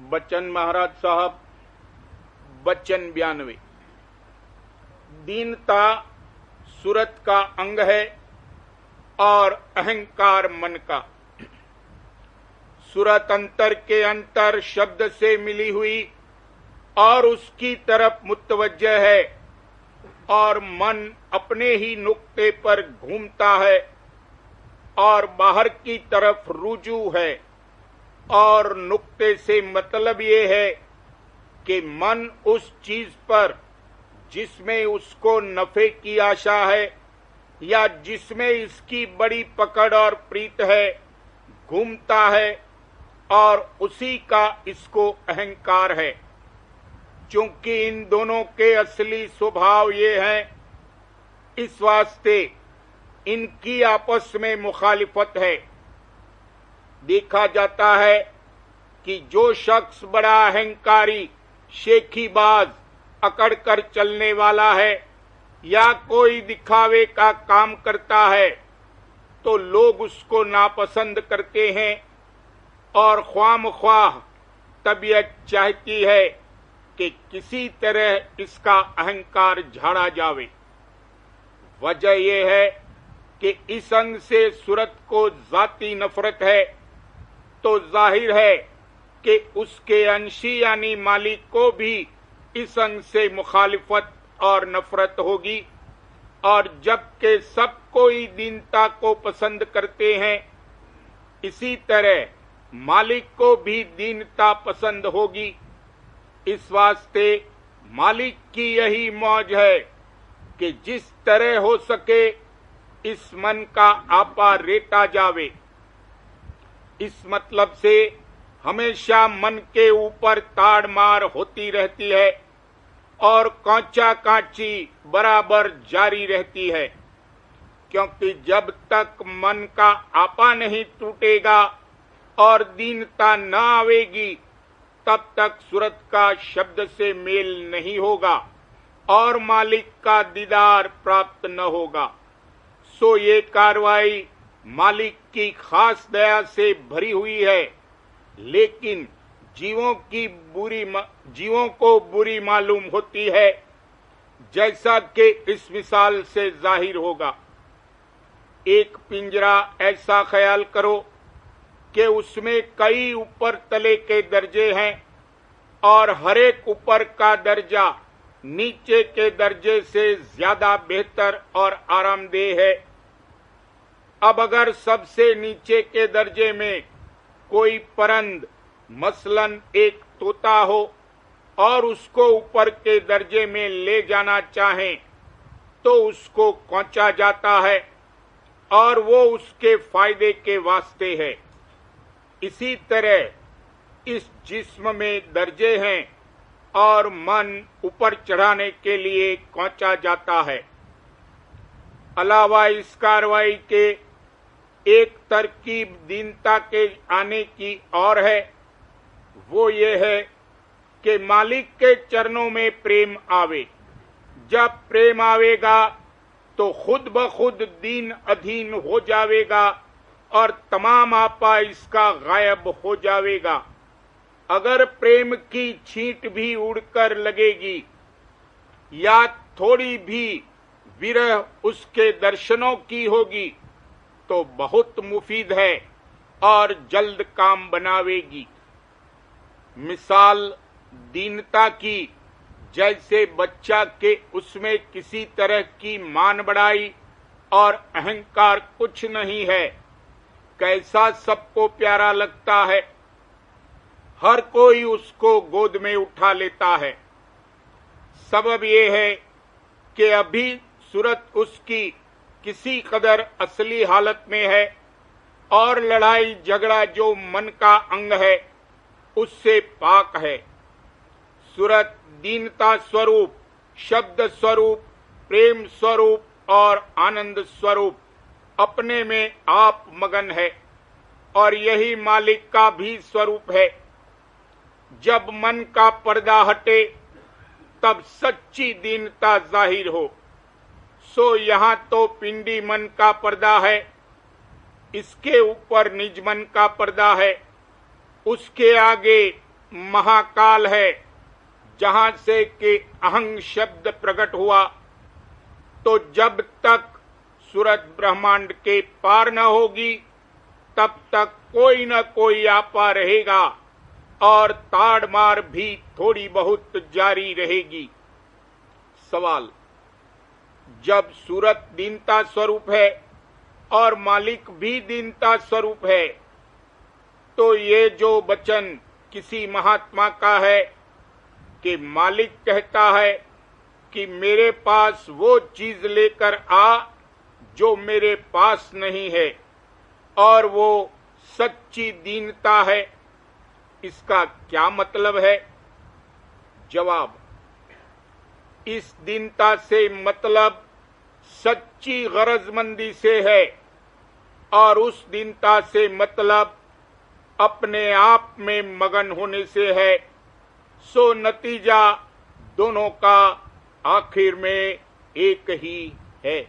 बच्चन महाराज साहब। बच्चन 92। दीनता सूरत का अंग है और अहंकार मन का। सूरत अंतर के अंतर शब्द से मिली हुई और उसकी तरफ मुतवज्जह है और मन अपने ही नुक्ते पर घूमता है और बाहर की तरफ रुजू है। और नुक्ते से मतलब ये है कि मन उस चीज पर जिसमें उसको नफे की आशा है या जिसमें इसकी बड़ी पकड़ और प्रीत है घूमता है और उसी का इसको अहंकार है। चूंकि इन दोनों के असली स्वभाव ये हैं, इस वास्ते इनकी आपस में मुखालिफत है। देखा जाता है कि जो शख्स बड़ा अहंकारी, शेखीबाज, अकड़कर चलने वाला है या कोई दिखावे का काम करता है तो लोग उसको नापसंद करते हैं और ख्वामख्वाह तबीयत चाहती है कि किसी तरह इसका अहंकार झाड़ा जावे। वजह यह है कि इस अंग से सूरत को जाती नफरत है तो जाहिर है कि उसके अंशी यानी मालिक को भी इस अंग से मुखालिफत और नफरत होगी। और जबकि सब कोई दीनता को पसंद करते हैं, इसी तरह मालिक को भी दीनता पसंद होगी। इस वास्ते मालिक की यही मौज है कि जिस तरह हो सके इस मन का आपा रेटा जावे। इस मतलब से हमेशा मन के ऊपर ताड़ मार होती रहती है और कांचा कांची बराबर जारी रहती है, क्योंकि जब तक मन का आपा नहीं टूटेगा और दीनता न आवेगी तब तक सूरत का शब्द से मेल नहीं होगा और मालिक का दीदार प्राप्त न होगा। सो ये कार्रवाई मालिक की खास दया से भरी हुई है, लेकिन जीवों को बुरी मालूम होती है, जैसा कि इस मिसाल से जाहिर होगा। एक पिंजरा ऐसा ख्याल करो कि उसमें कई ऊपर तले के दर्जे हैं और हर एक ऊपर का दर्जा नीचे के दर्जे से ज्यादा बेहतर और आरामदेह है। अब अगर सबसे नीचे के दर्जे में कोई परंद, मसलन एक तोता हो, और उसको ऊपर के दर्जे में ले जाना चाहें तो उसको कोंचा जाता है और वो उसके फायदे के वास्ते है। इसी तरह इस जिस्म में दर्जे हैं और मन ऊपर चढ़ाने के लिए कोंचा जाता है। अलावा इस कार्रवाई के एक तरकीब दीनता के आने की और है, वो ये है कि मालिक के चरणों में प्रेम आवे। जब प्रेम आवेगा तो खुद ब खुद दीन अधीन हो जावेगा और तमाम आपा इसका गायब हो जावेगा। अगर प्रेम की छींट भी उड़कर लगेगी या थोड़ी भी विरह उसके दर्शनों की होगी तो बहुत मुफीद है और जल्द काम बनावेगी। मिसाल दीनता की, जैसे बच्चा के उसमें किसी तरह की मान बढ़ाई और अहंकार कुछ नहीं है, कैसा सबको प्यारा लगता है, हर कोई उसको गोद में उठा लेता है। सबब ये है कि अभी सूरत उसकी किसी कदर असली हालत में है और लड़ाई झगड़ा जो मन का अंग है उससे पाक है। सूरत दीनता स्वरूप, शब्द स्वरूप, प्रेम स्वरूप और आनंद स्वरूप अपने में आप मगन है और यही मालिक का भी स्वरूप है। जब मन का पर्दा हटे तब सच्ची दीनता जाहिर हो। सो यहाँ तो पिंडी मन का पर्दा है, इसके ऊपर निज मन का पर्दा है, उसके आगे महाकाल है, जहां से कि अहं शब्द प्रकट हुआ, तो जब तक सूरज ब्रह्मांड के पार न होगी तब तक कोई न कोई आपा रहेगा और ताड़मार भी थोड़ी बहुत जारी रहेगी। सवाल, जब सूरत दीनता स्वरूप है और मालिक भी दीनता स्वरूप है, तो ये जो वचन किसी महात्मा का है कि मालिक कहता है कि मेरे पास वो चीज लेकर आ जो मेरे पास नहीं है, और वो सच्ची दीनता है, इसका क्या मतलब है? जवाब, इस दीनता से मतलब सच्ची गरजमंदी से है, और उस दीनता से मतलब अपने आप में मगन होने से है। सो नतीजा दोनों का आखिर में एक ही है।